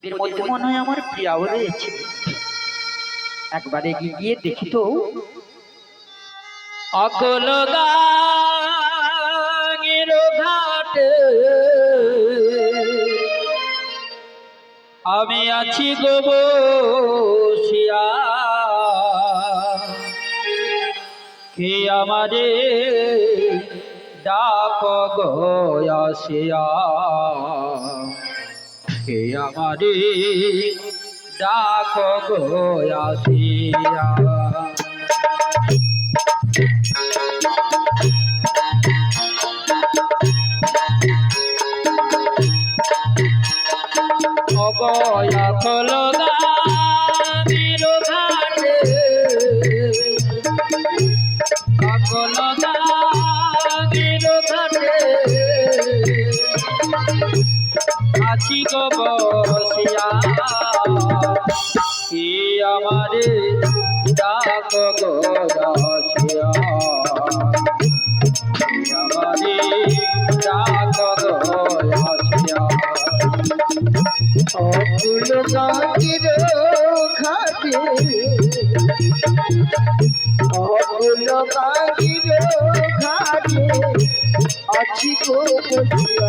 এর মধ্যে মনে হয় আমার প্রিয়াও রয়েছে। একবার এগিয়ে গিয়ে দেখি তো। অকল গাঙের ঘাটে আমি আছি গো বসিয়া, কে আমারে ডাক গো আসিয়া, কে আমারে ডাক গো আসিয়া। অগয়া কল গাঙের ঘাটে অকল গাঙের ঘাটে আছি গো বসিয়া, কি আমারে ডাক গো আসিয়া, কি আমারে ডাক গো আসিয়া। অকুল গাঙ্গের ঘাটে অকুল গাঙ্গের ঘাটে আছি গো বসিয়া,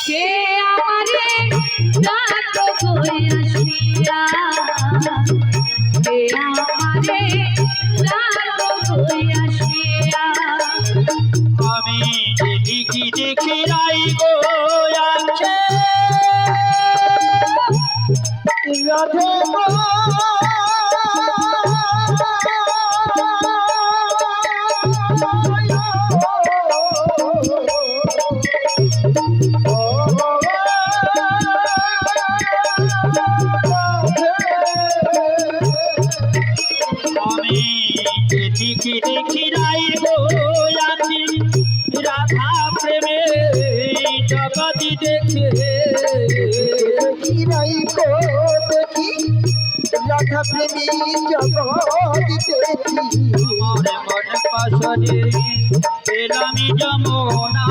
কে আমারে ডাক গো আসিয়া, কে আমারে ডাক গো আসিয়া। আমি যেদিকে দেখি রাই গো আছে রাধে গো আমি যেদিকে দেখি রাই গো আছি, রাধা প্রেমে জগতি দেখে রাই গো দেখি, রাধা প্রেমী জগৎ দেখি, আমার মন পাশরে পেলামি যমুনা,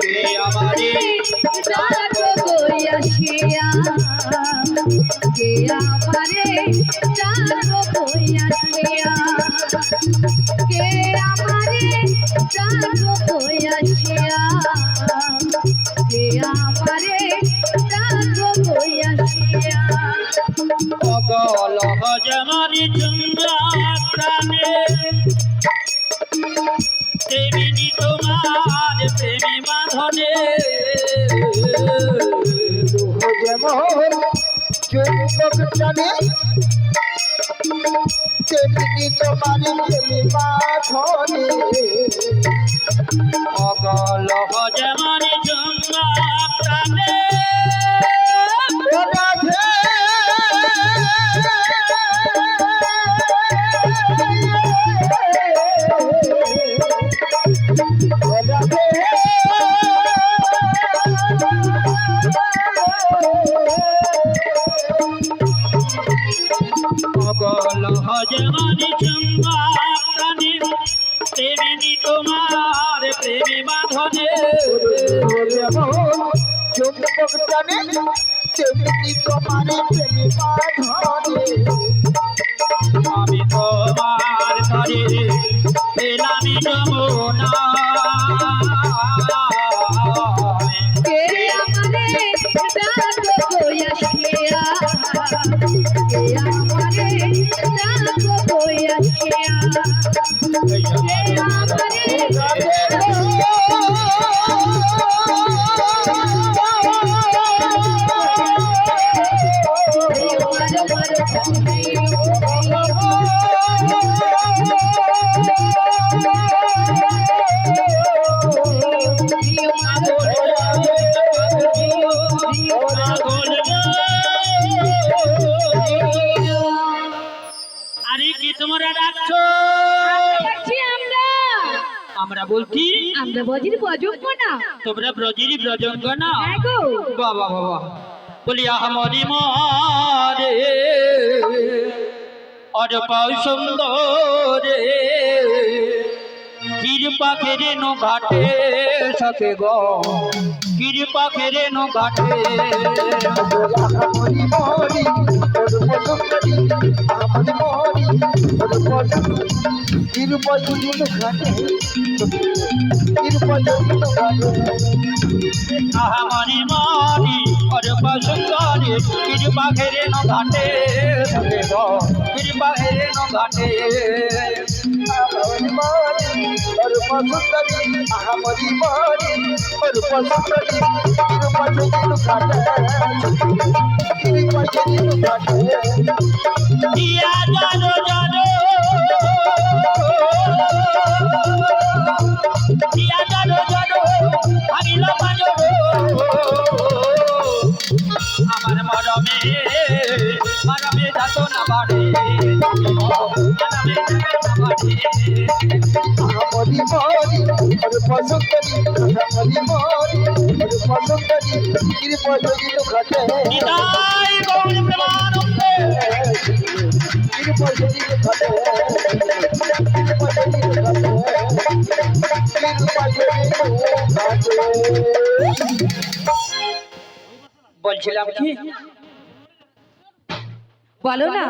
কে আমারে ডাক গো আসিয়া, কে আমারে ডাক গো আসিয়া, কে আমারে ডাক গো আসিয়া, কে আমারে ডাক গো আসিয়া। অগল হজমারি চন্দ্রা প্রাণে তেমনি তোমার প্রেমী বাঁধনে, যেমন চুম্বক টানে তেমনি তোমার প্রেমে বাঁধনে, অগল হজমারি চন্দ্রা প্রাণে রাধে রাধে অগল হজমারি চন্দ্রা প্রাণে তেমনি তোমার প্রেমী বাঁধনে, চুম্বক টানে তেমনি তোমার প্রেমে বাঁধনে, আমি তোমার ঘরে পেলামি যমুনা, কে আমারে ডাক গো আসিয়া, কে আমারে ডাক গো আসিয়া, কে আমারে আরে কি তোমরা ডাকছো? আমরা বলছি আমরা বজির বজব না, তোমরা ব্রজেরই ব্রজঙ্গ না? হ্যাঁ গো। বাবা বাবা বলি আহমরি মারে অরূপ সুন্দর কৃপা খেরে নো ঘাটে সখে গো কৃপা খেরে নো ঘাটে আহামরি মরি ওর পদকরি আহামরি মরি ওর পদকরি কৃপা যদি ঘাটে কৃপা যদি ঘাটে আহামরি মারি অরূপ সুন্দরী কৃপা খেরে নো ঘাটে সখে গো কৃপা খেরে নো ঘাটে আহামরি মরি ওর পদকরি আহামরি মরি ওর পদকরি কৃপা যদি ঘাটে কৃপা যদি ঘাটে দিয়া জানো জানো দিয়া জানো জানো ভাঙিল বাজো আমার মরমে মরমে যাত না বাড়ে মরমে যাত না বাড়ে আহামরি মরি ওর পদকরি আহামরি মরি ওর পদকরি কৃপা যদি ঘাটে নিতাই গৌর প্রেমানন্দে কৃপা যদি ঘাটে কৃপা যদি ঘাটে কৃপা যদি ঘাটে বলছিলাম কি বলো না।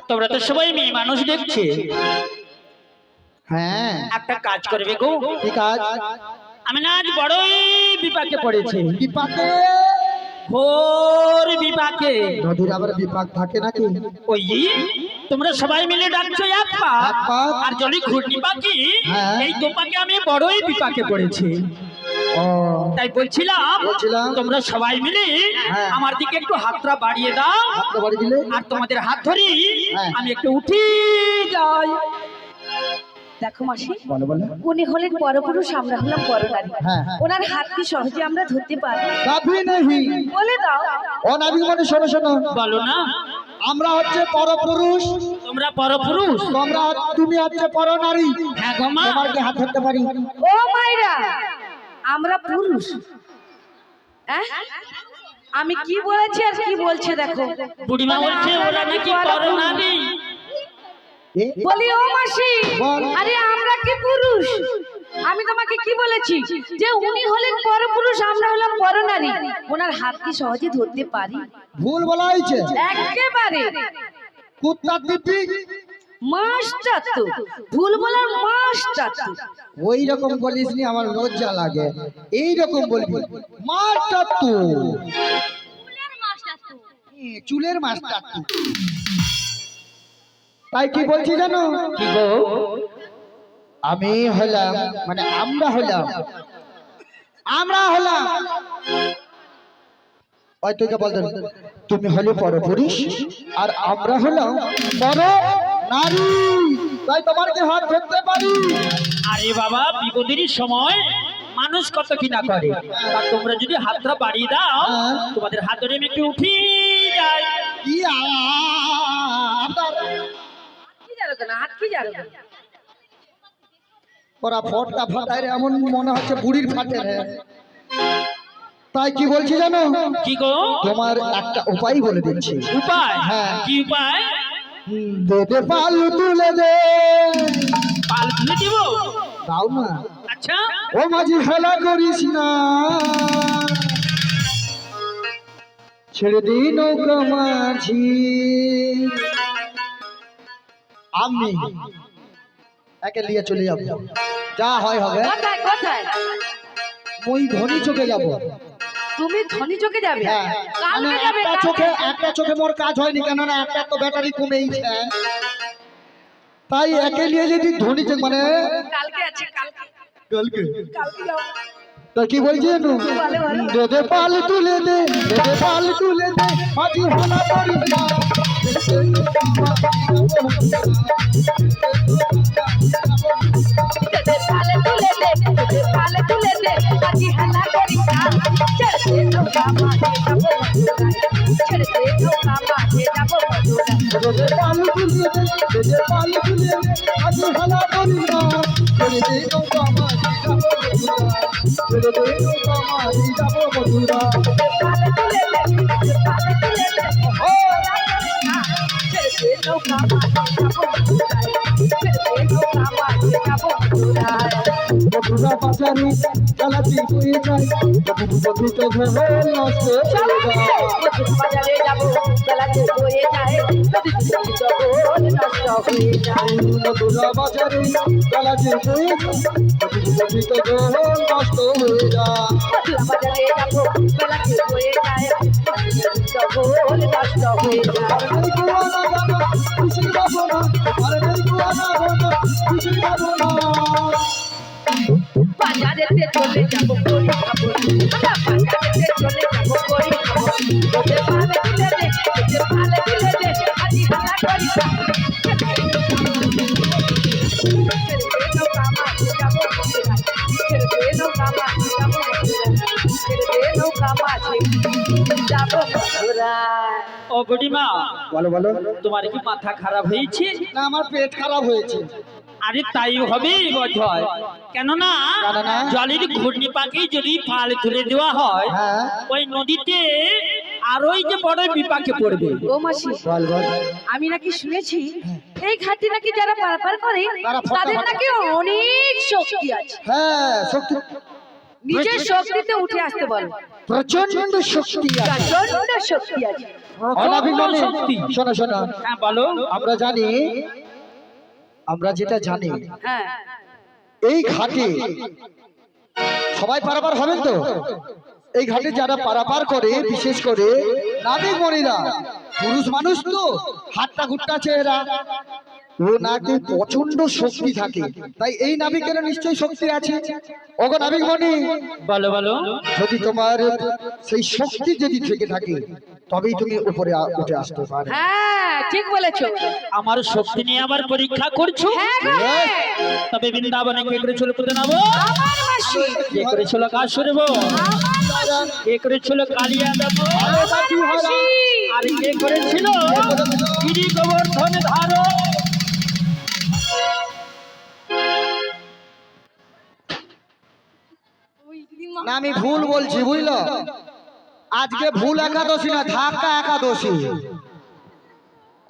তোমরা তো সবাই মেয়ে মানুষ দেখছে হ্যাঁ একটা কাজ করবে গো ঠিক আছে আমি না আজ বড়ই বিপাকে পড়েছে বিপাকে ঘোর বিপাকে নদীর আবার বিপাক থাকে নাকি ওই তোমরা সবাই মিলে ডাকছো এক পা এক পা। আর জলি ঘূর্ণি পাখি হ্যাঁ। এই তো পাকে আমি বড়ই বিপাকে পড়েছি ও তাই বলছিলাম তোমরা সবাই মিলে হ্যাঁ। আমার দিকে একটু হাতটা বাড়িয়ে দাও হাতটা বাড়ি দিলে আর তোমাদের হাত ধরি হ্যাঁ। আমি একটু উঠি যাই দেখো মাসি, বলো বলো উনি হলেন পরপুরুষ, আমরা হলাম পরনারী। হ্যাঁ, হ্যাঁ। ওনার হাত কি সহজে আমরা ধরতে পারি? কাফি নেই বলে দাও। ও নাবি মানে শোনো শোনো বলো না আমরা হচ্ছে পরপুরুষ তোমরা পরপুরুষ তোমরা তুমি হচ্ছে পরনারী হ্যাঁ গো মা তোমার কি হাত ধরতে পারি ও মাইরা, আমরা পুরুষ। হ্যাঁ? আমি কি বলেছি আর কি বলছে দেখো। বুড়িমা বলছে ওরা নাকি পরনারী এ? বলি ও মাসি, বল। আরে আমরা কি পুরুষ? আমি তোমাকে কি বলেছি যে উনি হলেন পরপুরুষ, আমরা হলাম পরনারী। ওনার হাত কি সহজে ধরতে পারি? ভুল বলা হয়েছে একেবারে কুত্তা দিব্যি মাস্টার তো, ভুল বলার মাস্টার তো। ওই রকম বলিস নি, আমার লজ্জা লাগে। এই রকম বলবি মাস্টার তো চুলের মাস্টার তো। তাই কি বলছি জানো, কি গো আমি হলাম মানে আমরা হলাম ওই তোকে বলতে তুমি হলে পরপুরুষ আর আমরা হলাম পর নারী, তাই তোমার কি হাত ধরতে পারি? আরে বাবা বিপদের সময় মানুষ কত কি না করে, তা তোমরা যদি হাতটা বাড়িয়ে দাও হ্যাঁ। তোমাদের হাত ধরে আমি একটু উঠি যাই কি আপনার কি জানো কেন, হাত কি জানো কেন? ওরা ফটকা ফাটায় রে, এমন মনে হচ্ছে বুড়ির ফাটে রে। তাই কি বলছি জানো, কি গো তোমার একটা উপায় বলে দিচ্ছি। উপায় হ্যাঁ। কি উপায় দে দে পাল তুলে দে, পাল তুলে দিব দাও না আচ্ছা ও মাঝি হেলা করিস না, ছেড়ে দি নৌকা মাঝি। আমি একে নিয়ে চলে যাবো, যা হয় হবে। কোথায় কোথায়? ওই ধনী চোখে যাব। তুমি ধনী চোখে যাবে? হ্যাঁ, মানে কালকে যাবে? একটা চোখে মোর কাজ হয়নি, কেননা একটা তো ব্যাটারি কমেইছে, তাই একে নিয়ে যদি ধনী চোখ মানে কালকে আছে, কালকে কালকে কালকে যাও। তা কি বলছি জানো, বলে বলে। দে দে পাল তুলে দে, দে দে পাল তুলে দে, মাঝি হেলা করিস না। তোদের পালে তুলে দে, তোদের পালে তুলে দে, আজি হালা করিস না। ছেড়ে দে নৌকা মাঝে যাবো মধুরায়, ছেড়ে দে নৌকা মাঝে যাবো মধুরায়। দে দে পাল তুলে দে, দে দে পাল তুলে দে, মাঝি হেলা করিস না। ছেড়ে দে নৌকা মাঝি যাবো মধুরা, ছেড়ে দে নৌকা মাঝি যাবো মধুরা। তোদের পালে তুলে দে, তোদের পালে তুলে দে, হালা করিস না। ছেড়ে দে নৌকা মাঝে যাবো মধুরায়, ছেড়ে দে নৌকা মাঝে যাবো মধুরায়। মধুরা বাজারে চালাচি হয়ে যায় মধুমিত ঘোল নষ্ট চলো হয়ে যায় মধুর বাজারে যাবো বেলাতে হয়ে যায় নদীতে গোল নষ্ট হয়ে যায় মধুরা বাজারে চালাচি হয়ে যায় মধুমিত ঘোল নষ্ট হয়ে যায় মধুর বাজারে যাবো বেলাতে হয়ে যায় নদীতে গোল নষ্ট হয়ে যায় আর নেই কুয়ানা জানা খুশি পাবো না আর নেই কুয়ানা জানা খুশি পাবো না বাজারেতে চলে যাবো করি খাবো আমরা বাজারেতে চলে যাবো করি খাবো তোদের পালে দিলে দে তোদের পালে দিলে দে আজি হালা করি খা নৌকা মাঝে যাবো মথুরায় ও বুড়িমা, বলো বলো তোমার কি মাথা খারাপ হয়েছে? না আমার পেট খারাপ হয়েছে আরে তাই হবেই বোধ হয়, কেননা কেননা? জলের ঘূর্ণি পাখি যদি ফাল তুলে দেওয়া হয় হ্যাঁ ওই নদীতে আরোই যে বড় বিপাকে পড়বে। ও মাসি বল বল আমি নাকি শুনেছি এই ঘাটে নাকি যারা পারাপার করে তারা ফটা তাদের ফটা- নাকি অনেক শক্তি আছে হ্যাঁ শক্তি নিজের শক্তিতে উঠে আসতে বলো প্রচন্ড শক্তি আছে প্রচন্ড শক্তি আছে অনাবিলম্বে শক্তি। শোনো শোনো হ্যাঁ বলো। আমরা যেটা জানি হ্যাঁ এই ঘাটে সবাই পারাপার হবেন তো এই ঘাটে যারা পারাপার করে বিশেষ করে নাবিক মণিরা পুরুষ মানুষ তো হাতটা ঘুরটা চেহারা ও নাকি প্রচন্ড শক্তি থাকে তাই এই নাবিকের নিশ্চয়ই শক্তি আছে ওগো নাবিক মণি বলো বলো। যদি তোমার সেই শক্তি যদি থেকে থাকে তবেই তুমি উপরে উঠে আসতে পারো হ্যাঁ ঠিক বলেছো আমার শক্তি নিয়ে আবার পরীক্ষা করছো? হ্যাঁ গো, হ্যাঁ। তবে বৃন্দাবনে কে করেছিল পুঁতে নেবো? আমার মাসি কে করেছিল কাজ শুনব? আমার মাসি কে করেছিল কালিয়া দেবো? মাসি আর কে করেছিল গিরি গোবর্ধন ধারো? না আমি ভুল বলছি বুঝলো আজকে ভুল একাদশী না ধাক্কা একাদশী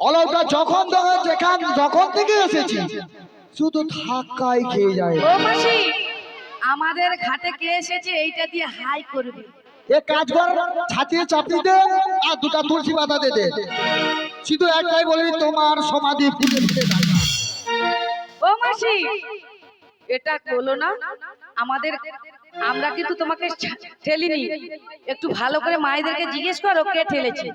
অলৌটা যখন যখন থেকে এসেছি শুধু ধাক্কাই খেয়ে যায় ও মাসি আমাদের ঘাটে কে এসেছে এইটা দিয়ে হাই করবে এ কাজ কর ছাতিয়ে চাপড়ি দে আর দুটা তুলসী পাতা দে দে শুধু একটাই বলি তোমার সমাধি ফুটে ফুটে থাকা। ও মাসি এটা বলো না আমাদের আমরা কিন্তু তোমাকে ঠেলিনি একটু ভালো করে মায়েদেরকে জিজ্ঞেস করো কে ঠেলেছে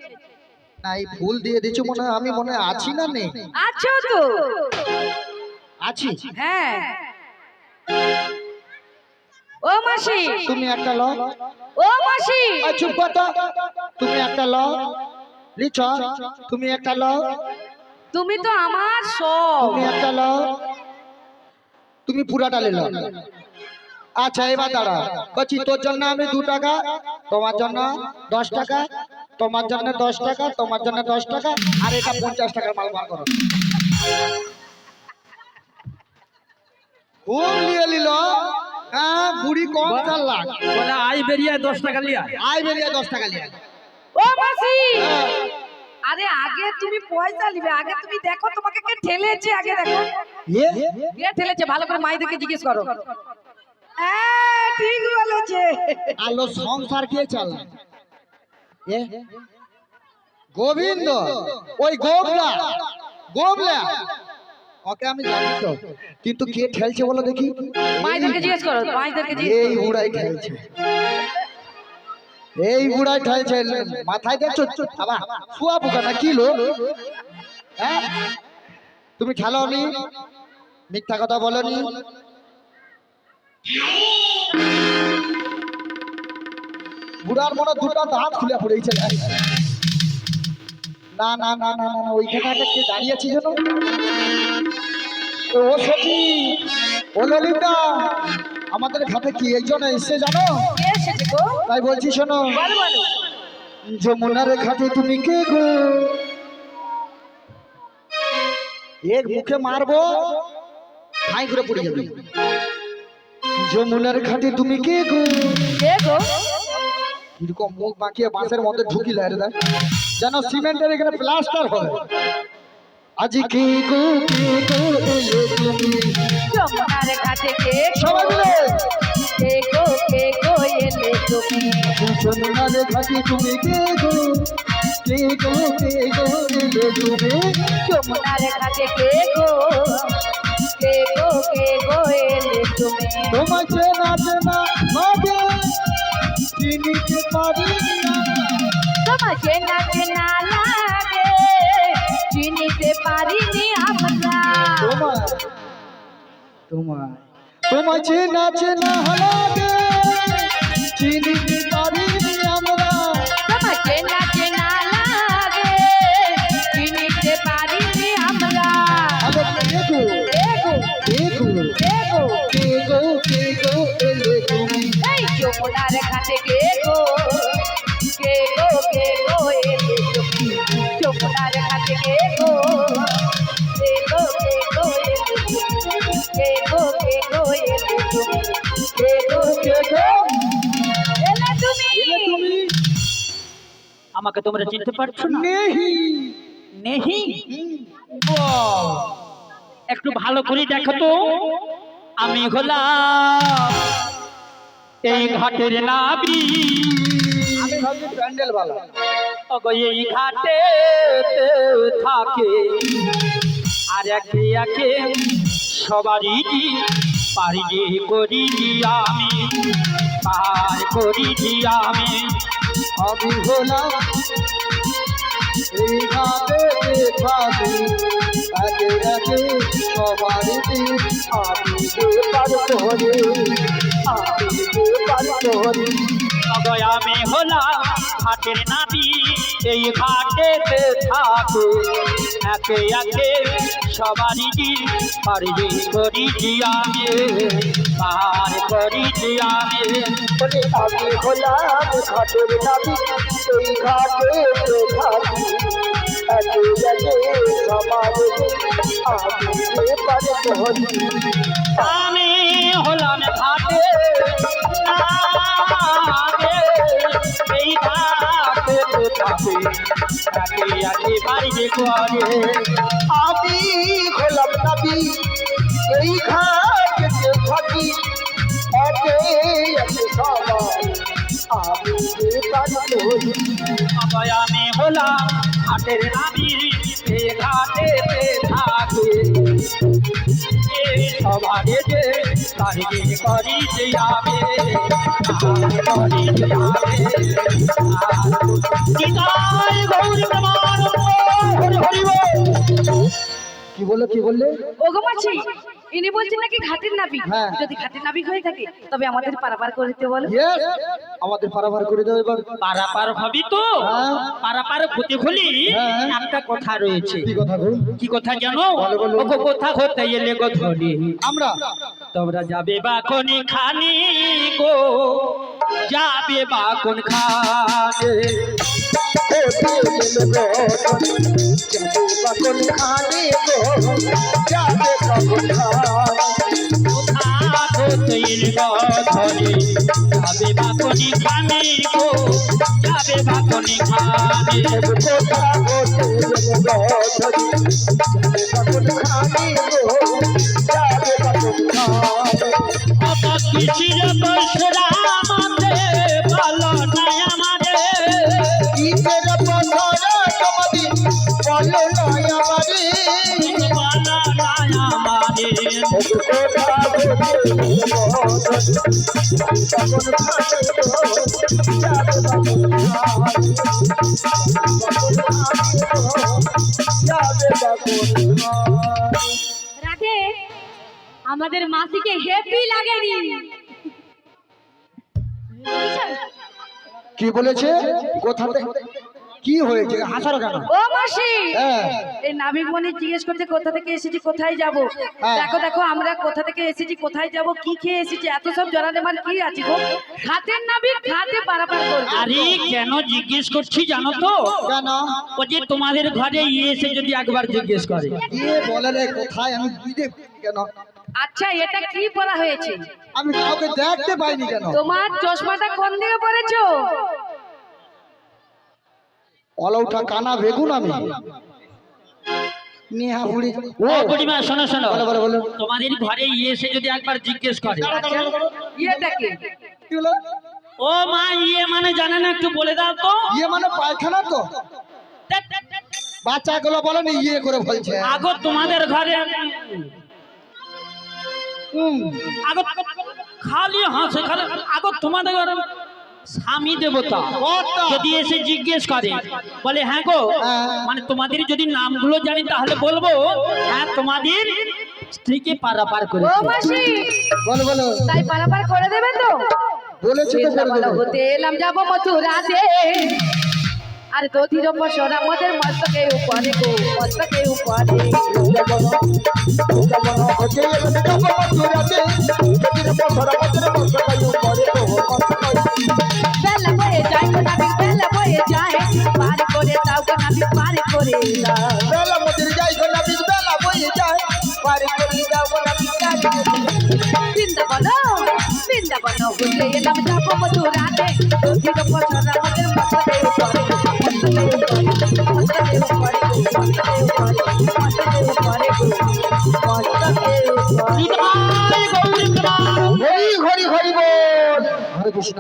না এই ফুল দিয়ে দিচ্ছ মনে হয় আমি মনে হয় আছি না নেই আছো তো আছি হ্যাঁ ও মাসি তুমি একটা ল ও মাসি আর চুপ কথা তুমি একটা ল লিচ তুমি একটা ল তুমি তো আমার সব তুমি একটা ল তুমি পুরাটা নিল আচ্ছা এবার দাঁড়া বলছি তোর জন্য আমি 2 টাকা তোমার জন্য 10 টাকা তোমার জন্য 10 টাকা তোমার জন্য 10 টাকা আর এটা 50 টাকার মাল বার করো খুব নিয়ে নিল হ্যাঁ বুড়ি কম 4 লাখ বলে আই বেরিয়ে 10 টাকা লিয়া। আয় বেরিয়ে 10 টাকা নিয়ে ও মাসি আরে আগে তুমি পয়সা নিবে আগে তুমি দেখো তোমাকে কে ঠেলেছে আগে দেখো কে ঠেলেছে ভালো করে মাইদেরকে জিজ্ঞেস করো হ্যাঁ ঠিক বলেছে আলো সংসার কে চালা এ গোবিন্দ ওই গোবলা গোবলা ওকে আমি জানি তো কিন্তু কে ঠেলছে বলো দেখি মাইদেরকে জিজ্ঞেস করো মাইদেরকে জিজ্ঞেস এই বুড়াই ঠেলছে এই বুড়াই ঠেলছে মাথায় দেখছো বাবা শুয়া পোকা না কি লো হ্যাঁ তুমি ঠেলাওনি মিথ্যা কথা বলনি বুড়ার মনে 2টা দাঁত খুলে পড়েছে না না না না না ওইখানে একটা কে দাঁড়িয়ে আছে যেন ও সখী ও ললিতা আমাদের ঘাটে কি একজন এসে জানো কে এসেছে গো তাই বলছি শোনো বলো বলো যমুনার ঘাটে তুমি কে গো এক মুখে মারবো ঠাই করে পড়ে যাবে যমুনার ঘাটে তুমি কে গো কে গো এরকম মুখ বাঁকিয়ে বাঁশের মধ্যে ঢুকি লাইরে দেয় যেন সিমেন্টের এখানে প্লাস্টার হবে আজ কে গো এলে তুমি যমুনার ঘাটে কে সবাই মিলে কে গো এলে তুমি যমুনার ঘাটে তুমি কে গো এলে তুমি যমুনার ঘাটে কে গো এলে তুমি তোমার চেনা চেনা মাঝে চিনিতে পারি না তোমার চেনা চেনা লাগে চিনিতে পারিনি আমরা তোমার তোমার তোমার চেনা চেনা লাগে চিনিতে পারিনি আমরা তোমার চেনা চেনা লাগে চিনিতে পারিনি আমরা আরে কে গো এগো কে গো এগো কে গো এলে তুমি এই যমুনার ঘাটে কে গো এলে তুমি যমুনার ঘাটে কে গো এলে তুমি এলে তুমি কে গো এলে তুমি তুমি আমাকে তোমরা চিনতে পারছো না? নেহি নেহি? বাহ! একটু ভালো করে দেখো তো, আমি হলাম এই ঘাটের নাবি। আমি ভাবছি প্যান্ডেল বালা ওগো এই ঘাটে থাকে আর একে একে সবারই পারি করি আমি, পার করি আমি। আমি হলাম এই ঘাটে থাকি একে একে সবারই আমি পার করি ওগো আমি হলাম ঘাটের নাবি, এই ঘাটেতে থাকে একে একে সবারই পারি করি আমি, পার করি আমি। বলে আমি হলাম ঘাটের নাবি এই ঘাটে থাকি একে একে সবারই আমি পার করি আমি হলাম ঘাটে নাবি, এই ঘাটে থাকে একে একে পারি করে। আমি হলাম নাবি এই ঘাটে থাকি একে একে সবাই আমি পার করি আবার আমি হলাম ঘাটের নাবি, এই ঘাটেতে থাকে সবারে যে তারিখে করি যে আমি, করি যে আমি। নিতাই গৌর প্রেমানন্দ, হরি হরি বল। কি বললে ওগো মাছি ইনি বলছেন নাকি ঘাটের নাবিক। হ্যাঁ। যদি ঘাটের নাবিক হয়ে থাকে তবে আমাদের পারাপার করতে বলো। ইয়েস আমাদের পারাপার করে দাও এবার পারাপার হবি তো? হ্যাঁ। পারাপার হতে হলে হ্যাঁ। একটা কথা রয়েছে। কি কথা গো কি কথা জানো? বলো, বলো। ওগো কথা হতে এলে গো ধনী, আমরা তোমরা যাবে বা কোন খানি গো, যাবে বা কোন খানে? কোথা হতে এলে গো ধনী, যাবে বা কোন খানি গো, যাবে বা কোন খানে? অত কিসির বৈশরা আমাদের ভালো নাই আমাদের, ভালো নাই আমাদের। রাধে আমাদের মাসিকে হেভি লাগেনি। কি বলেছে কোথাতে কি হয়েছে হাসার কেন ও মাসি হ্যাঁ এই নাবিক মনে জিজ্ঞেস করতে কোথা থেকে এসেছি কোথায় যাব। হ্যাঁ। দেখো দেখো আমরা কোথা থেকে এসেছি কোথায় যাব কি খেয়ে এসেছি এত সব জানালে আমার কি আছে গো। ঘাটের নাবিক ঘাটে পারাপার করবে। আরে কেন জিজ্ঞেস করছি জানো তো? কেন ও যে তোমাদের ঘরে এসে যদি একবার জিজ্ঞেস করে, দিয়ে বলে রে কোথায় আমি বুঝতে কেন আচ্ছা এটা কি বলা হয়েছে? আমি কাউকে দেখতে পাইনি কেন তোমার চশমাটা কোন দিকে পড়েছো? অলৌঠা কানা বেগুন আমি নেহা বুড়ি ও বুড়িমা শোনো শোনো, বলো বলো বলো তোমাদের ঘরে এসে যদি একবার জিজ্ঞেস করে ইয়েটা কি? কি হলো? ও মা মানে জানে না, একটু বলে দাও তো। মানে পায়খানা তো বাচ্চাগুলো বলেনি করে বলছে আগো তোমাদের ঘরে আগো খালি হাসে, খালি আগো তোমাদের ঘরে স্বামী দেবতা যদি এসে জিজ্ঞেস করে, বলে হ্যাঁ গো, মানে তোমাদের যদি নামগুলো জানি তাহলে বলবো হ্যাঁ তোমাদের স্ত্রীকে পারাপার করে। ও মাসি, বলো বলো তাই পারাপার করে দেবে তো? বলেছে তো করে দেবে। হতে এলাম যাবো মথুরাতে, আর দধির বসর আমাদের মস্তকে উপরে গো, মস্তকে উপরে। বেলা বয়ে যায় গো নাবি, বেলা বয়ে যায়, পার করে দাও গো নাবি, পার করে দাও। বেলা মতির যাই গো নাবি, বেলা বয়ে যায়, পার করে দাও গো নাবি, বৃন্দাবন বৃন্দাবন হতে এলাম যাবো মথুরাতে, দধির বসর আমাদের মস্তকে উপরে, মস্তকে উপরে, মস্তকে উপরে, মস্তকে উপরে গো, মস্তকে উপরে। হরি হরি হরি বল। হরে কৃষ্ণ।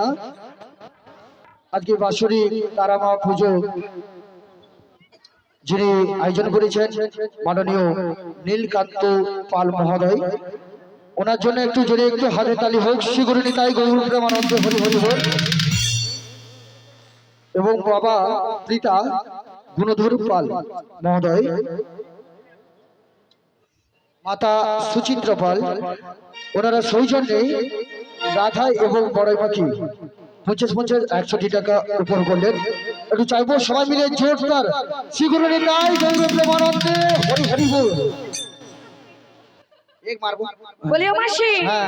আজকে বাঁশুরি তারামা পুজো যিনি আয়োজন করেছেন মাননীয় নীলকান্ত পাল মহোদয়, ওনার জন্য একটু জোরে একটু হাতে তালি হোক। শ্রীগুরু তাই গৌর প্রেমানন্দ হরি হরি বল। এবং বাবা পিতা গুণধর পাল মহোদয়, মাতা সুচিত্রা পাল, ওনারা সৌজন্যে রাধা এবং বড়াই পাখি 50-50-100 টাকা উপর করলেন। একটু চাইবো সবাই মিলে জোরদার শ্রীগুরু নিতাই গৌর প্রেমানন্দে হরি হরি বল। এক মারবো। বলি ও মাসি, হ্যাঁ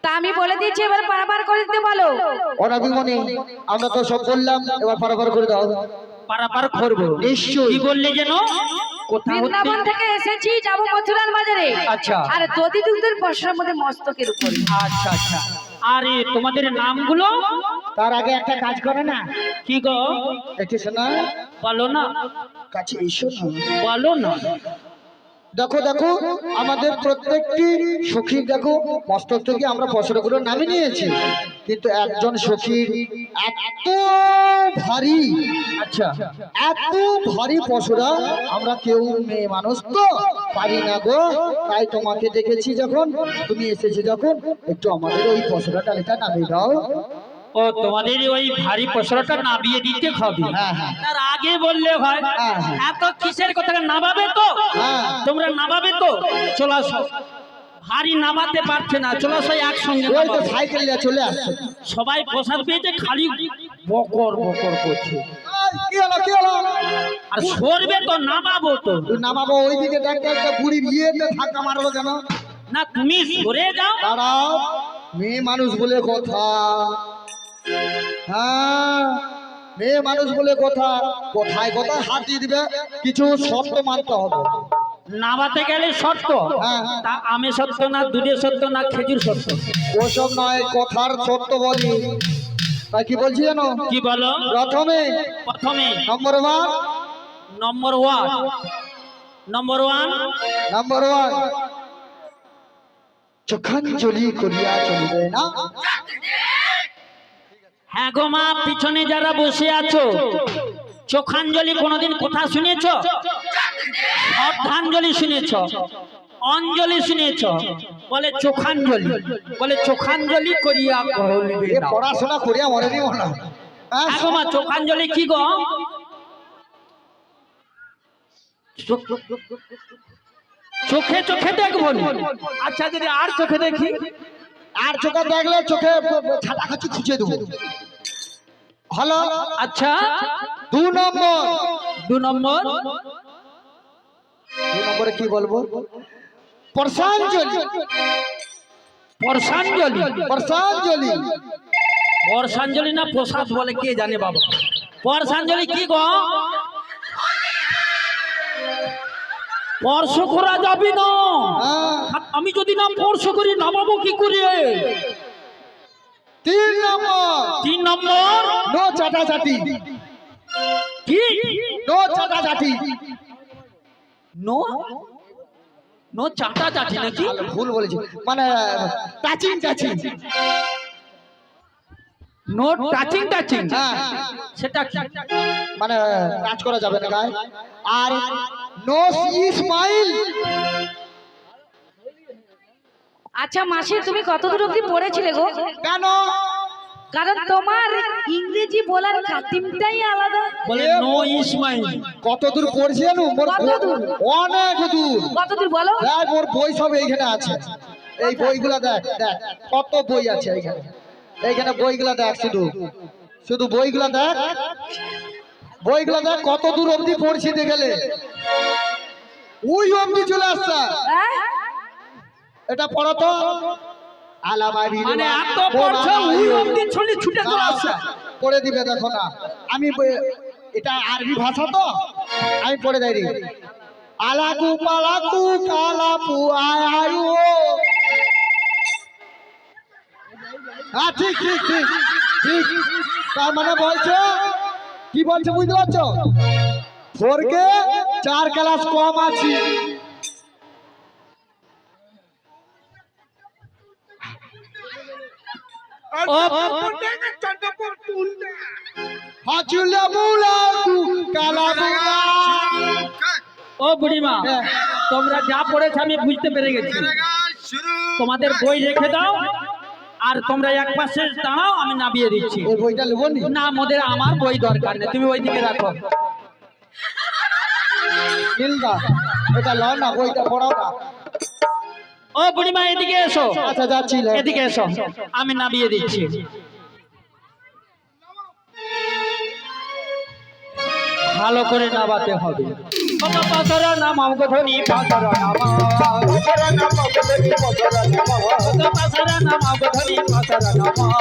তা আমি বলে দিচ্ছি, এবার পারাপার করে দিতে বলো। অনাবিমনি আমরা তো সব বললাম, এবার পারাপার করে দাও। পারাপার করবো নিশ্চয়ই। কি বললে যেন কোথাও বৃন্দাবন থেকে এসেছি, যাবো মথুরার বাজারে। আচ্ছা। আর দধি দুধের বর্ষার মধ্যে মস্তকের উপরে। আচ্ছা আচ্ছা, আরে তোমাদের নামগুলো তার আগে একটা কাজ করে না, কি গো একটু শোনা, বলো না, কাছে এসো না। বলো না। দেখো দেখো আমাদের প্রত্যেকটি সখীর দেখো মস্তক থেকে আমরা পছরগুলো নামে নিয়েছি, কিন্তু একজন সখীর এত ভারী, আচ্ছা এত ভারী পশুরা আমরা কেউ মেয়ে মানুষ তো পারি না গো। তাই তোমাকে দেখেছি, যখন তুমি এসেছি যখন, একটু আমাদের ওই পশুরা টালিটা নামিয়ে দাও। ও তোমাদের ওই ভারী পসরাটা নাবিয়ে দিতে হবে। হ্যাঁ হ্যাঁ তার আগে বললে হয়। হ্যাঁ, হ্যাঁ। এত কিসের কথা, নামাবে তো হ্যাঁ। তোমরা, নামাবে তো চলে আসো। ভারী নামাতে পারছে না, চলে আসো একসঙ্গে ওই তো নামাবো। সাইকেল নিয়ে চলে আসছে। সবাই প্রসাদ পেয়েছে, খালি বকর বকর করছে। কি হলো কি হলো? আর সরবে তো, নামাবো তো। তুই নামাবো ওইদিকে, দেখতে একটা বুড়ি বিয়েতে ধাক্কা মারলো কেন? না তুমি সরে যাও। দাঁড়াও, মেয়ে মানুষ বলে কথা। হ্যাঁ মেয়ে মানুষ বলে কথা, কোথায় কোথায় হাত দিয়ে দিবে, কিছু শর্ত মানতে হবে। নামাতে গেলে শর্ত, হ্যাঁ। তা আমে সত্য না, দুধের সত্য না, খেজুর সত্য? ওসব নয়, কথার শর্ত বলি। তাই কি বলছি জানো? কি বলো? প্রথমে প্রথমে নম্বর ওয়ান, নম্বর ওয়ান, নম্বর ওয়ান, নম্বর ওয়ান, চোখাঞ্জলি করিয়া চলবে না। হ্যাঁ গো মা, পিছনে যারা বসে আছো, চোখাঞ্জলি কোনোদিন কথা শুনেছ? অর্ধাঞ্জলি শুনেছ, অঞ্জলি শুনেছ, বলে চোখাঞ্জলি, বলে চোখাঞ্জলি করিয়া চলবে এ না। পড়াশোনা করিয়া মনে নিব না। হ্যাঁ, হ্যাঁ গো মা, চোখাঞ্জলি কি গো? চোখে চোখে দেখবো নি? আচ্ছা যদি আর চোখে দেখি? আর চোখে দেখলে চোখে ছাটাখাচি খুঁজে দেবো। হলো আচ্ছা, 2 নম্বর। 2 নম্বর, 2 নম্বরে কি বলবো? প্রসাঞ্জলি। বর্ষাঞ্জলি। প্রসাঞ্জলি বর্ষাঞ্জলি না প্রসাদ বলে কে জানে বাবা। বর্ষাঞ্জলি কি গো? স্পর্শ করা যাবে না। হ্যাঁ। আমি যদি না স্পর্শ করি, নামাবো কি করে? 3 নম্বর, 3 নম্বর, নো চাটাচাটি। কি? নো চাটাচাটি। নো নো চাটা চাটি নাকি? ভুল বলেছি, মানে touching touching. No touching touching, হ্যাঁ, সেটা কি? মানে টাচ করা যাবে না গায়ে। আর নো স্মাইল। আচ্ছা মাসি, তুমি কত দূর অবধি পড়েছিলে গো? কেন? কারণ তোমার ইংরেজি বলার খাতিমটাই আলাদা। বলে নো ইসমাইল। কত দূর পড়ছি জানো? কত দূর? অনেক দূর। কত দূর বলো? দেখ ওর বই সব এইখানে আছে, এই বইগুলা দেখ, দেখ কত বই আছে এইখানে, এইখানে বইগুলা দেখ, শুধু শুধু বইগুলা দেখ, বইগুলা দেখ কত দূর অবধি পড়ছি দেখলে, ওই অবধি চলে আসছে। হ্যাঁ? এটা পড়ো তো। আলাবাড়ি মানে এত পড়ছো ওই অবধি ছুটে ছুটে চলে আসছে। পড়ে দিবে, দেখো না আমি এটা আরবি ভাষা তো, আমি পড়ে দেয়। আলাকু পালাকু কালাপু আয়ারু। হ্যাঁ ঠিক ঠিক ঠিক ঠিক, তার মানে বলছো, কি বলছো বুঝতে পারছো? 4 কে 4 ক্লাস কম আছি। হাচুলা মুলাকু কালাবুলা। ও বুড়িমা, তোমরা যা পড়েছো আমি বুঝতে পেরে গেছি। তোমাদের বই রেখে দাও, আর তোমরা এক পাশে দাঁড়াও, আমি নামিয়ে দিচ্ছি। এই বইটা নেবো নি? না, মোদের আমার বই দরকার নেই, তুমি ওইদিকে রাখো। নীলদা, এটা লও না, বইটা পড়াও না। ও বুড়িমা এদিকে এসো। আচ্ছা যাচ্ছি। এদিকে এসো, আমি নামিয়ে দিচ্ছি। ভালো করে নামাতে হবে। পাথরা নামাও গধনি, পাথরা নামাও, পাথরা নামাও গধনি, পাথরা নামাও, পাথরা নামাও গধনি, পাথরা নামাও,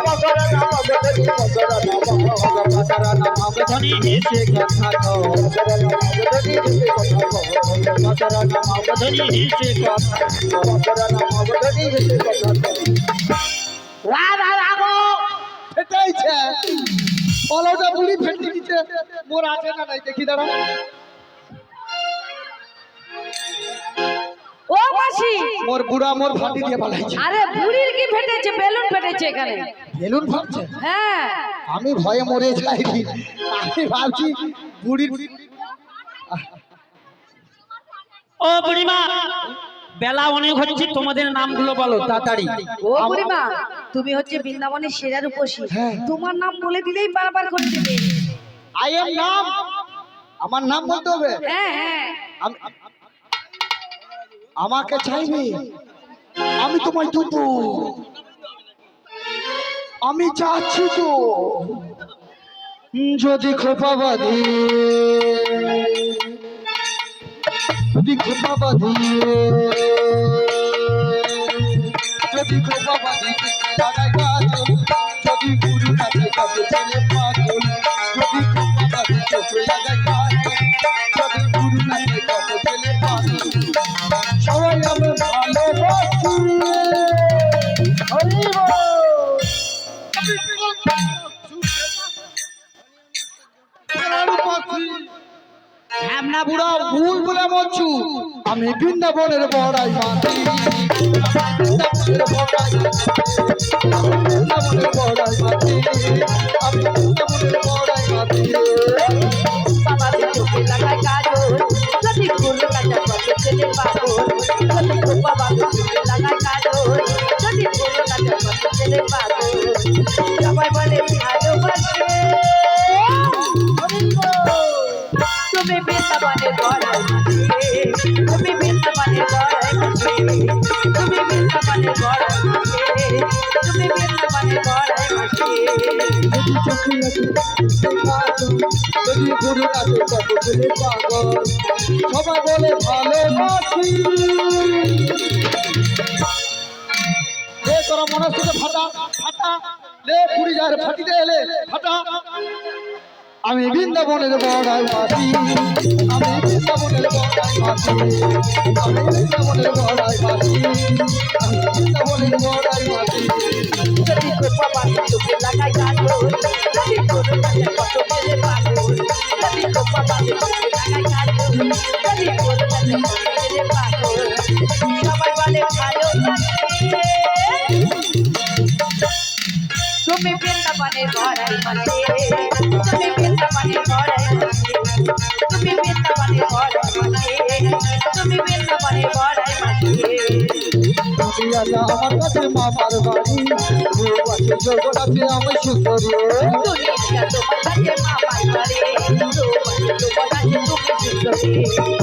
পাথরা নামাও গধনি, পাথরা নামাও, পাথরা নামাও গধনি, হেসে কথা কও, পাথরা নামাও গধনি, হেসে কথা কও, পাথরা নামাও গধনি, হেসে কথা কও, পাথরা নামাও গধনি, হেসে কথা কও। রাগো ফেটাইছে, পলাওটা বুড়ি ফেটে দিচ্ছে। মোর আছে না নাই দেখি দাঁড়া। ও মাসি, মোর বুড়া মোর ফাটি দিয়ে পালাইছে। আরে বুড়ির কি ফেটেছে? বেলুন ফেটেছে এখানে। বেলুন ফাটছে? হ্যাঁ। আমি ভয়ে মরে যাই, আমি ভাবছি বুড়ির। ও বুড়িমা, বেলা অনেক হচ্ছে, তোমাদের নামগুলো বলো তাড়াতাড়ি। ও বুড়িমা, তুমি হচ্ছে বৃন্দাবনের সেরা রূপসী, হ্যাঁ। তোমার নাম বলে দিলেই বারবার করে দেবে। আই এম নাম, আমার নাম বলতে হবে। হ্যাঁ হ্যাঁ। আমাকে চাইবে, আমি তোমায় দেবো, আমি চাচ্ছি তো। যদি খোপা বাঁধি, যদি খোপা বাঁধি, যদি খোপা বাঁধি লাগাই গাজল, যদি গুরু কাছে কাছে ছেলে পাগল, যদি খোপা বাঁধি চোখে লাগাই গাজল, যদি গুরু কাছে কাছে ছেলে পাগল, সবাই আমি ভালোবাসি। হরি বল। হ্যামনা বুড়া ভুল বলে মরছু, আমি বৃন্দাবনের বড়াই মাতি, বৃন্দাবনের বড়াই মাতি, আমি বৃন্দাবনের বড়াই মাতি। বাবা চোখে লাগায় কাজল, যদি গুরু কাছে কাছে ছেলে পাগল, যদি বাবা চোখে লাগায় কাজল, যদি গুরু কাছে কাছে ছেলে পাগল, সবাই বলে ভালোবাসে। তুমি বৃন্দাবনের বড়াই মাসি, তুমি বৃন্দাবনের বড়াই মাসি, তুমি বৃন্দাবনের বড়াই মাসি, তুমি বৃন্দাবনের বড়াই মাসি। যদি চোখে লাগে কাজল, যদি গুরু কাছে কাছে ছেলে পাগল, সবাই বলে ভালোবাসি। রে তোরা মনস্তুতে ফাটা ফাটা, লে পুরি যায় ফাটিতে এলে ফাটা। আমি বৃন্দাবনের বড়াই মাসি, আমি বৃন্দাবনের বড়াই মাসি, আমি বৃন্দাবনের বড়াই মাসি, আমি বৃন্দাবনের বড়াই মাসি। যদি বাবা চোখে লাগায় কাজল, যদি গুরু কাছে কত ছেলে পাগল, যদি বাবা চোখে লাগায় কাজল, যদি গুরু বড়াই মাঝে তুমি বৃন্দাবনে বড়াই মাঝে তুমি বৃন্দাবনে বড়াই মাঝে তুমি বৃন্দাবনে বড়াই মাঝে তুমি আজ আমার কাছে মা পারবানি রূপ আছে জগৎ আছে আমি সুন্দরী দুনিয়া তোমার কাছে মা পারবারে রূপ আছে তোমার কাছে তুমি সুন্দরী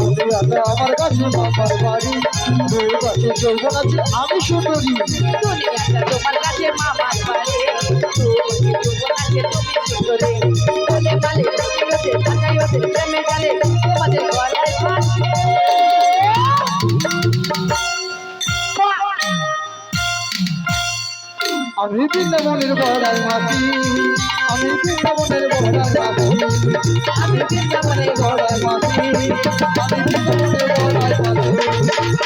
তুমি আজ আমার কাছে মা পারবানি রূপ আছে জগৎ আছে আমি সুন্দরী দুনিয়াটা তোমার কাছে মা পারবারে রূপ আছে তোমার কাছে তুমি সুন্দরী বলে বলে রতে তাকাই ওতে প্রেমে জালে তোমাদের গলায় ফাঁসে আমি বৃন্দাবনের বড়াই মাসি আমি বৃন্দাবনের বড়াই মাসি আমি বৃন্দাবনে বড়াই মাসি আমি বৃন্দাবনের বড়াই মাসি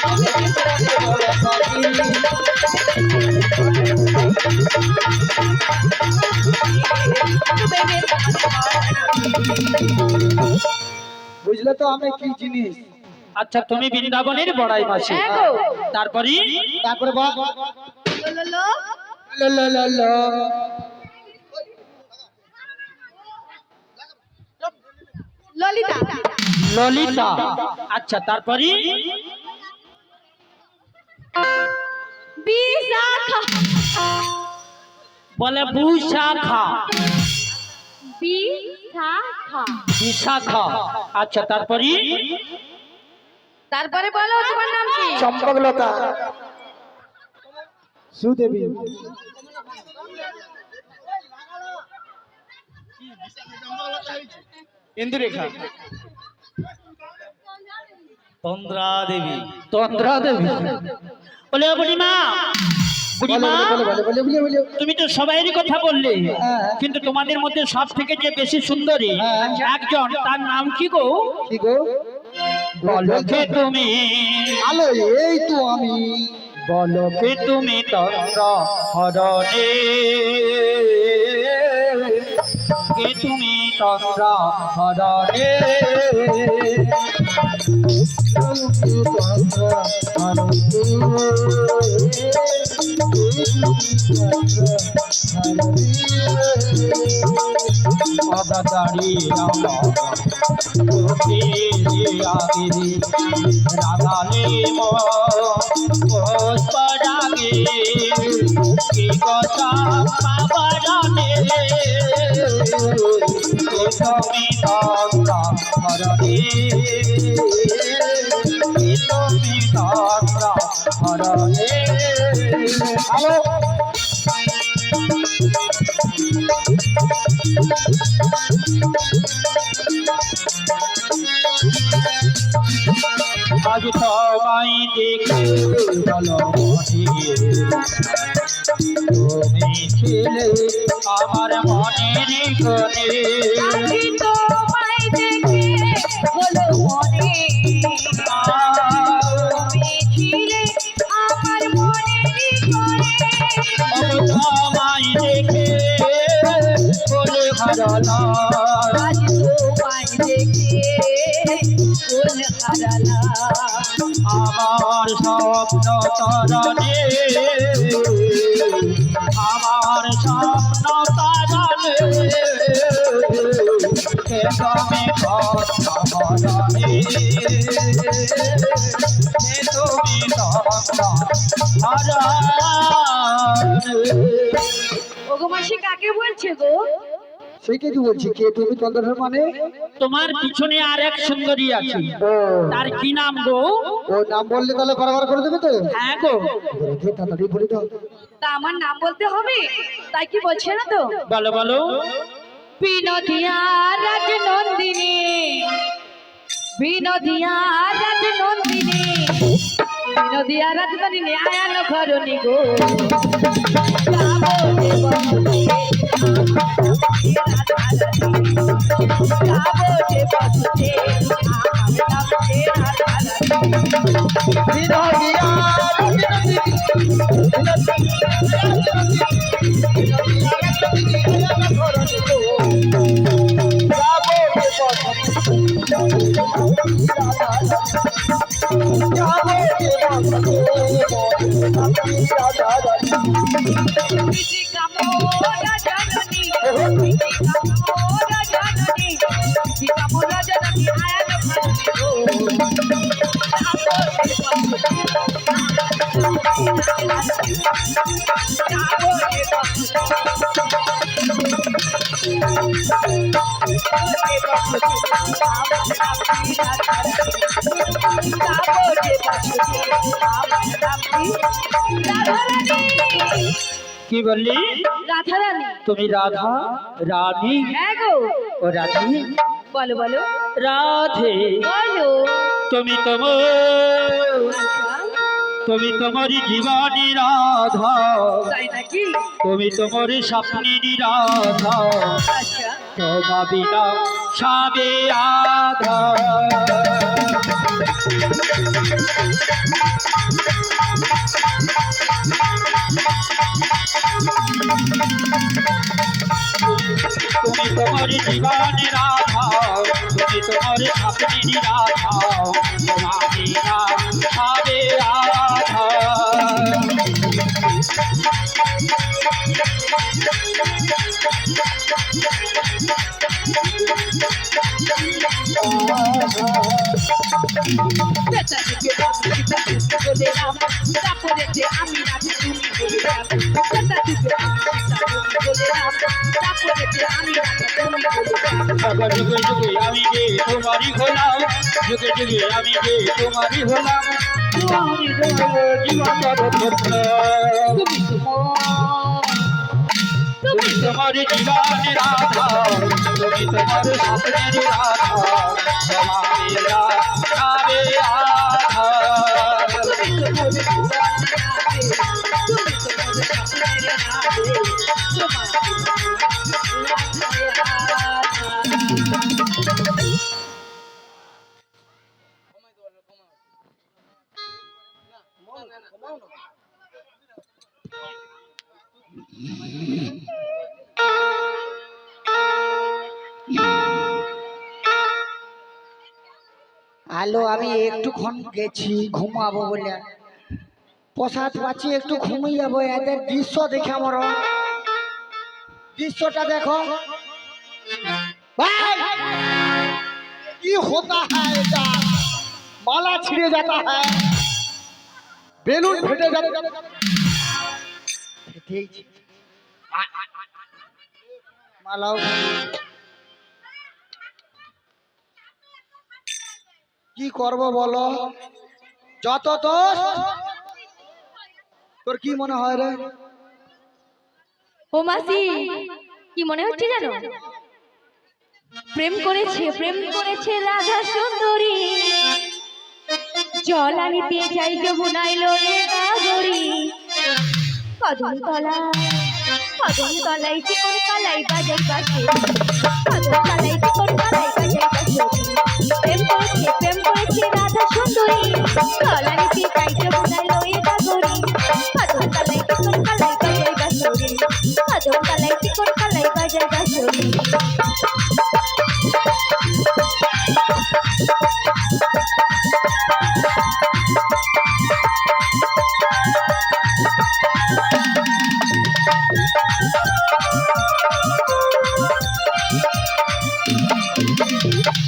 আমি বৃন্দাবনের বড়াই মাসি বুঝলে তো আমি কি জিনিস আচ্ছা তুমি বৃন্দাবনের বড়াই মাসি হ্যাঁ গো তারপরে তারপরে বাপ ললো ললিতা ললিতা আচ্ছা তারপরে বিশাখা বলে বুশাখা বিশাখা বিশাখা আচ্ছা তারপরে তারপরে বলো তোমার নাম কি চম্পকলতা সুদেবী ইন্দুরেখা তন্দ্রা দেবী তন্দ্রা দেবী বলে বুড়িমা বুড়িমা তুমি তো সবাইয়েরই কথা বললে হ্যাঁ। কিন্তু তোমাদের মধ্যে সব থেকে যে বেশি সুন্দরী হ্যাঁ। একজন তার নাম কি গো কি গো বলো কে তুমি আলো এই তো আমি বলো কে তুমি তন্দ্র হরণে কে তুমি তন্দ্র হরণে অবতারি রাগালে পুষ্পরাগে কি কথা পাবরণে তুমি তন্দ্রা হরণে তুমি তন্দ্রা হরণে আলো আজ সবাই দেখে বলো তুমি ছিলে আমার মনের কোণে আমি তোমায় দেখে হলো মনে তুমি ছিলে আমার মনের কোণে আমায় দেখে বলে হারালা আজ তোমায় দেখে কোন হারালা আমার স্বপ্ন তরণে আমার স্বপ্ন তরণে কে তুমি কথা হরণে কে তুমি কথা হরণে ওগো মাসি কাকে বলছে গো সেইটাই তো বলছি কে তুমি তন্দ্রা মানে তোমার পিছনে আর এক সুন্দরী আছে ও তার কি নাম গো ও নাম বললে তাহলে বারবার করে দেবে তো হ্যাঁ গো তাড়াতাড়ি বলে দাও তা আমার নাম বলতে হবে তাই কি বলছে না তো বলো বলো বিনোদিয়া রাজনন্দিনী বিনোদিয়া রাজনন্দিনী বিনোদিয়া রাজনন্দিনী আয়ান ঘরণী গো গাবো যে বসতে কি বললি? রাধারানী। তুমি রাধা রানী? হ্যাঁ গো। ও রাধে, বলো বলো রাধে বলো। তুমি আচ্ছা, তুমি তোমারই জীবনী রাধা, তাই নাকি? তুমি তোমার স্বপ্নের রাধা, আচ্ছা, তোমা বিনা সাবে আধা। তুমি তোমার জীবনী রাধা, তুমি তোমার স্বপ্নের রাধা, তোমা বিনা সাবে আধা। যুগে যুগে আমি যে তোমারই হলাম, যুগে যুগে আমি যে তোমারই হলাম, তুমি জীবন তুমি তোমার জীবন রাধা, তুমি তোমার স্বপ্নের রাধা, তোমার রাধে রাধা। আলো আমি একটুক্ষণ গেছি ঘুমাবো বলে, প্রসাদ পাচ্ছি একটু ঘুমিয়ে যাবো। এদের দৃশ্য দেখে আমার দৃশ্যটা দেখো ভাই, কি হতা হ্যায় এটা? মালা ছিঁড়ে যাতা হ্যায়, বেলুন ফেটে যাবে, ফেটেইছে। মালাও কি করব বলো? যত দোষ। তোর কি মনে হয় রে? ও মাসি, কি মনে হচ্ছে জানো? প্রেম করেছে রাধা সুন্দরী, জল আনিতে যাই যমুনায় লয়ে গাগরি, কদম তলায় চিকন কালাই বাজাই বাঁশি, কদম তলায় চিকন কালাই বাজাই বাঁশি। প্রেম করেছে রাধা সুন্দরী, জল আনিতে যাই যমুনায় লয়ে গাগরি, কদম তলায় চিকন কালাই বাজাই বাঁশি, কদম তলায় চিকন কালাই বাজাই বাঁশি।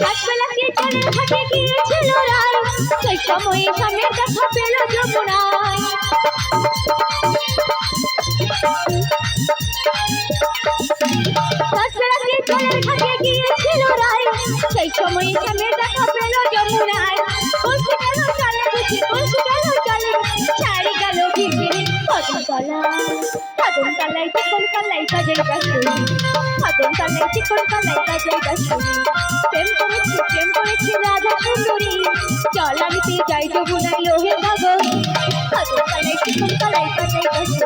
রাতবেলাতে জলের ঘাটে গিয়েছিল রায়, সেই সময়ে স্বামীর দেখা পেল যমুনায়। রাতবেলাতে জলের ঘাটে গিয়েছিল রায়, সেই সময়ে স্বামীর দেখা পেল যমুনায়। কলসি গেল চলে বুঝি, কলসি গেল চলে, ছাড়ি গেল ভিড়ে কদম তলায় চিকন কালাই বাজাই বাঁশি, কদম তলায় চিকন কালাই বাজাই বাঁশি। প্রেম করেছে রাধা সুন্দরী, জল আনিতে যাই যমুনায় লোহে গাগরি, কদম তলায় চিকন কালাই বাজাই বাঁশি,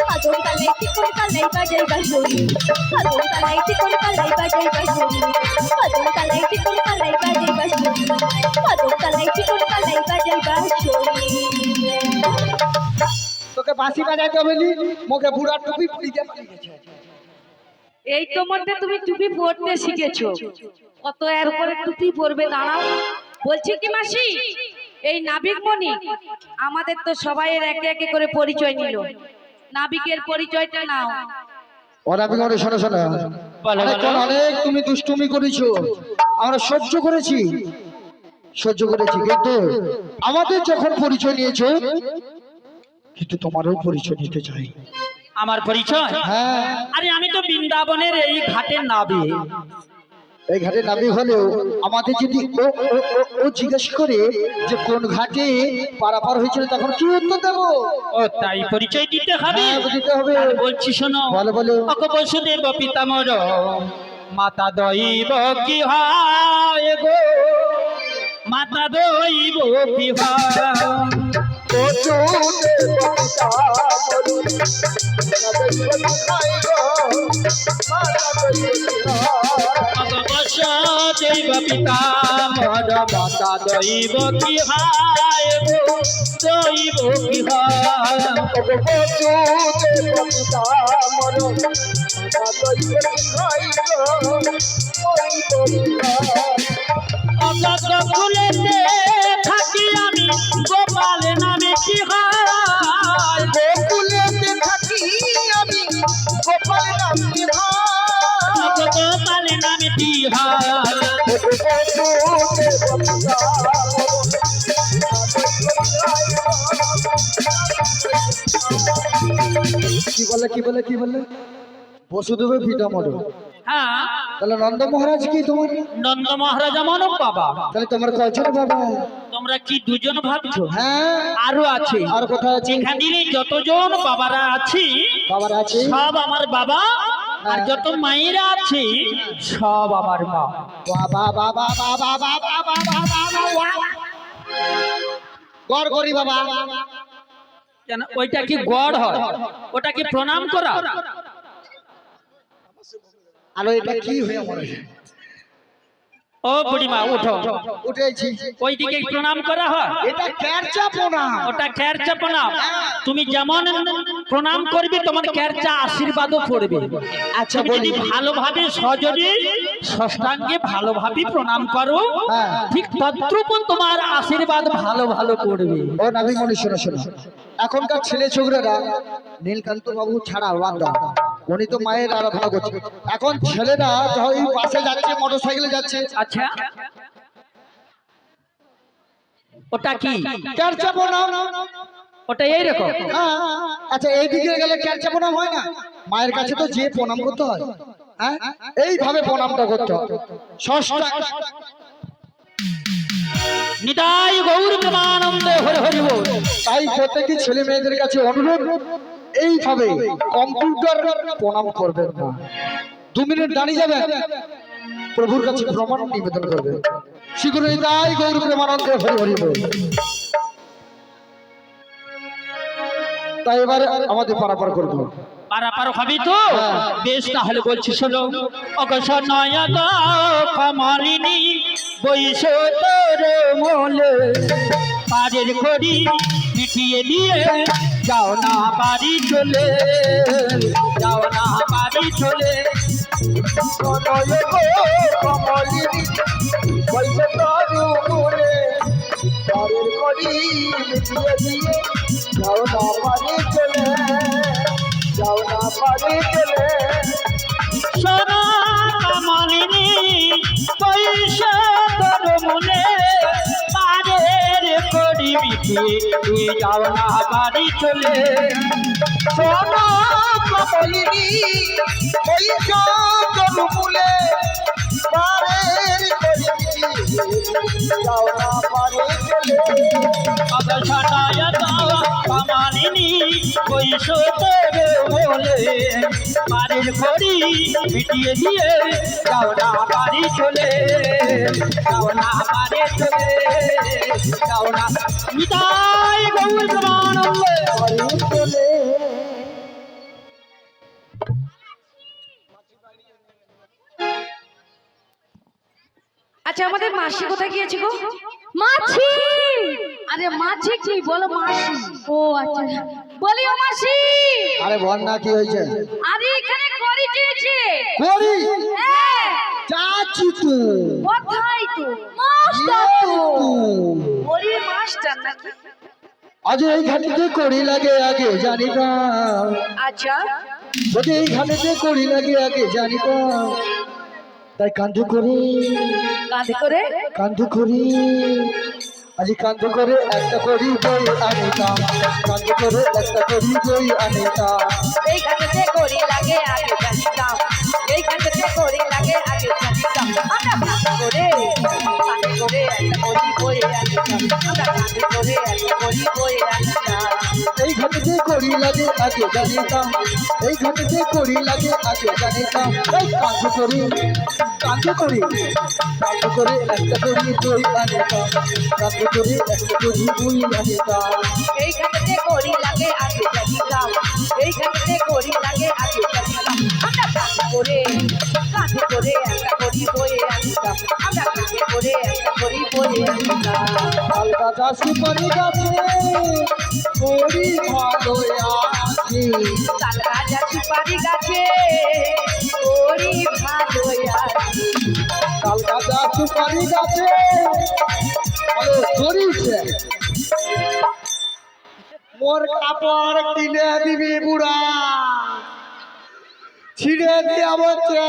কদম তলায় চিকন কালাই বাজাই বাঁশি, কদম তলায় চিকন কালাই বাজাই বাঁশি, কদম তলায় চিকন কালাই বাজাই বাঁশি, কদম তলায় চিকন কালাই বাজাই বাঁশি। তোকে বাঁশি বাজাইতে হবে নি, মুখে বুড়া টুপি পরিয়ে পালিয়েছে। এই তো মধ্যে তুমি টুপি পরতে শিখেছো, কত এর উপরে টুপি পরবে? দাঁড়াও, বলছি কি মাসি, এই নাবিক মণি আমাদের তো সবাইয়ের একে একে করে পরিচয় নিল, নাবিকের পরিচয়টা নাও। ওরা বিগড়ে শোনো শোনো, অনেকক্ষণ অনেক তুমি দুষ্টুমি করেছো, আমরা সহ্য করেছি, কিন্তু আমাদের যখন পরিচয় নিয়েছো, কিন্তু তোমারও পরিচয় নিতে চাই। আমার পরিচয়? হ্যাঁ, আরে আমি তো বৃন্দাবনের এই ঘাটের নাবি। এই ঘাটে নামি হলেও আমাদের যদি ও জিজ্ঞেস করে যে কোন ঘাটে পারাপার হয়েছিল তখন কি উত্তর দেবো? ও তাই পরিচয় দিতে হবে? হ্যাঁ, দিতে হবে। আর বলছি শোনো, বলো বলো। অক বসুদেব পিতামর মাতা দৈব কি হয় গো, মাতা দৈব কি বসুদেব পিতামর মাতা দৈব কি হয় গো, দৈব কি ফুলেতে থাকি আমি গোপাল নামে কি হয়, গোকুলেতে থাকি আমি গোপাল নামে গোপাল নামে কি হয়। কি বলে কি বলে কি বলে? বসুদেব পিতামহ। হ্যাঁ, তাহলে নন্দ মহারাজ কি তোমার? নন্দ মহারাজ আমার বাবা। তাহলে তোমার কয়জন বাবা? তোমরা কি দুজন ভাবছো? হ্যাঁ, আরো আছে। আর কোথায় আছে? এখানে যতজন বাবারা আছি বাবার আছে। সব আমার বাবা, আর যত মায়েরা আছে সব আমার মা। বাবা বাবা বাবা বাবা বাবা বাবা গড় করি বাবা। কেন ওইটা কি গড় হয়? ওটা কি প্রণাম করা? আলো এটা কি হয়ে মরে? ও বুড়িমা উঠো, উঠেছি। ওইদিকে প্রণাম করা হয়? এটা ক্যারচা পোনা। ওটা ক্যারচা প্রণাম। তুমি যেমন প্রণাম করবে তোমার ক্যারচা আশীর্বাদও পড়বে। আচ্ছা তুমি যদি বলি। ভালোভাবে সজরে ষষ্ঠাঙ্গে ভালোভাবে প্রণাম করো, হ্যাঁ। ঠিক তদ্রূপ তোমার আশীর্বাদ ভালো ভালো করবে। ও নাবি মনি শোনো শোনো, এখনকার ছেলে ছোকরারা নীলকান্ত বাবু ছাড়া বাদ দাও, উনি তো মায়ের আরাধনা করছে। এখন ছেলেরা যখন এই বাসে যাচ্ছে, মোটর সাইকেলে যাচ্ছে, আচ্ছা ওটা কি? ক্যারচা পোনা। ওটা এইরকম? হ্যাঁ, আচ্ছা এইদিকে গেলে ক্যারচা প্রণাম হয় না? মায়ের কাছে তো যে প্রণাম করতে হয়, হ্যাঁ এইভাবে প্রণামটা করতে হয়। ষষ্ঠা নিতাই গৌর প্রেমানন্দে হরি হরি বল। তাই প্রত্যেকটি ছেলে মেয়েদের কাছে অনুরোধ, এইভাবে কম্পিউটার প্রণাম করবেন না। 2 মিনিট দাঁড়িয়ে যাবেন, প্রভুর কাছে প্রমাণ নিবেদন করবেন। শীঘ্রই তাই গৌর প্রেমানন্দে হরি হরি বল। তাই এবারে আমাদের পারাপার করবো। পারাপার হবি তো? বেশ, তাহলে বলছি শোনো, অগসর নয়ন কমলিনী বৈশ তোর মোলে, পারের খড়ি মিটিয়ে দিয়ে যাও না বাড়ি চলে, যাও না বাড়ি চলে। সোনা কমলিনী বৈশ তোর মনে, পারের খড়ি মিটিয়ে যাও না বাড়ি চলে। সোনা কমলিনী বৈশ তোর মূলে, পারের খড়ি যাও না বাড়ি চলে। অগসর নয়ন কমলিনী বৈশ তোর মোলে, পারের খড়ি মিটিয়ে দিয়ে যাও না বাড়ি চলে, যাও না বাড়ি চলে, যাও না। নিতাই গৌর প্রেমানন্দে। আচ্ছা আমাদের মাসি কোথায় গিয়েছে গো? মাছি? আরে মাছি কি বলো? মাসি। ও আচ্ছা, বলি ও মাসি। আরে বল না, কি হয়েছে? আরে এখানে করি চেয়েছে। করি হ্যাঁ, যাচ্ছি তো। কোথায় তো? মাস্টার তো। ওরে মাস্টার নাকি? আজ এই ঘাটিতে করি লাগে আগে জানিতাম, আচ্ছা যদি এই ঘাটিতে করি লাগে আগে জানিতাম, তাই কান্দু করি কাঁধে করে কান্দু করি আজি কান্দ করে একটা করি বই আনিতাম, কান্দ করে একটা করি বই আনিতাম। এই ঘাটেতে করি লাগে আগে জানিতাম, এই ঘাটেতে করি লাগে আগে জানিতাম। আমরা কাঁধে করে একটা করি বয়ে আনিতাম, আমরা কাঁধে করে একটা করি বয়ে আনিতাম। এই ঘাটে করি লাগে আগে জানিতাম, এই ঘাটে করি লাগে আগে জানিতাম। এই কান্দ করে একটা করি বই আনিতাম, কান্দ করে একটা করি বই আনিতাম। এই ঘাটেতে করি লাগে আগে জানিতাম, এই ঘাটেতে করি লাগে আগে জানিতাম। আমরা কাঁধে করে একটা করি বয়ে আনিতাম, আমরা কাঁধে করে একটা করি বয়ে আনিতাম। তাল গাছা সুপারি গাছে করি ভালো আছি, তাল গাছা সুপারি গাছে করি ভালো আছি। তাল গাছা সুপারি গাছে ভালো করিছে। মোর কাপড় কিনে দিবি বুড়া, ছিঁড়ে দিয়া বলছে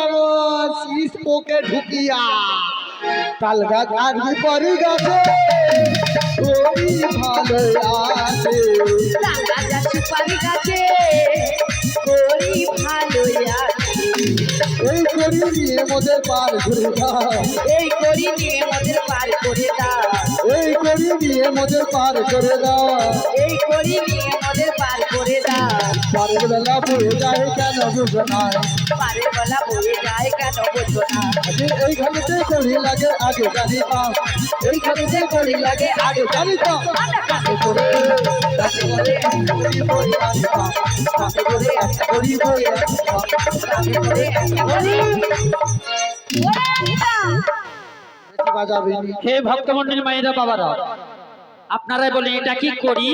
শীষ পোকে ঢুকিয়া। তাল গাছা সুপারি গাছে করি ভালো আছে, তাল গাছা সুপারি গাছে করি ভালো আছি। এই করি নিয়ে মোদের পার ঘুরে দাও, এই করি নিয়ে মোদের পার করে দাও, এই করি নিয়ে মোদের পার করে দাও। এই করি নিয়ে মোদের পার করে দাও। পারের বেলা বয়ে যায় কেন বুঝো না, পারের বেলা বয়ে যায় কেন বোঝো না। এই ঘাটে করি লাগে আগে জানিতাম, এই ঘাটে করি লাগে আগে জানিতাম। আমরা কাঁধে করে কাছে করে একটা করি বই আনিতাম, কাছে করে একটা করি বই আনিতাম। কাঁধে করে একটা করি বয়ে আনিতাম। বাজাবি হে ভক্তমন্ডলী মায়েরা বাবারা, আপনারাই বলেন এটা কি করি?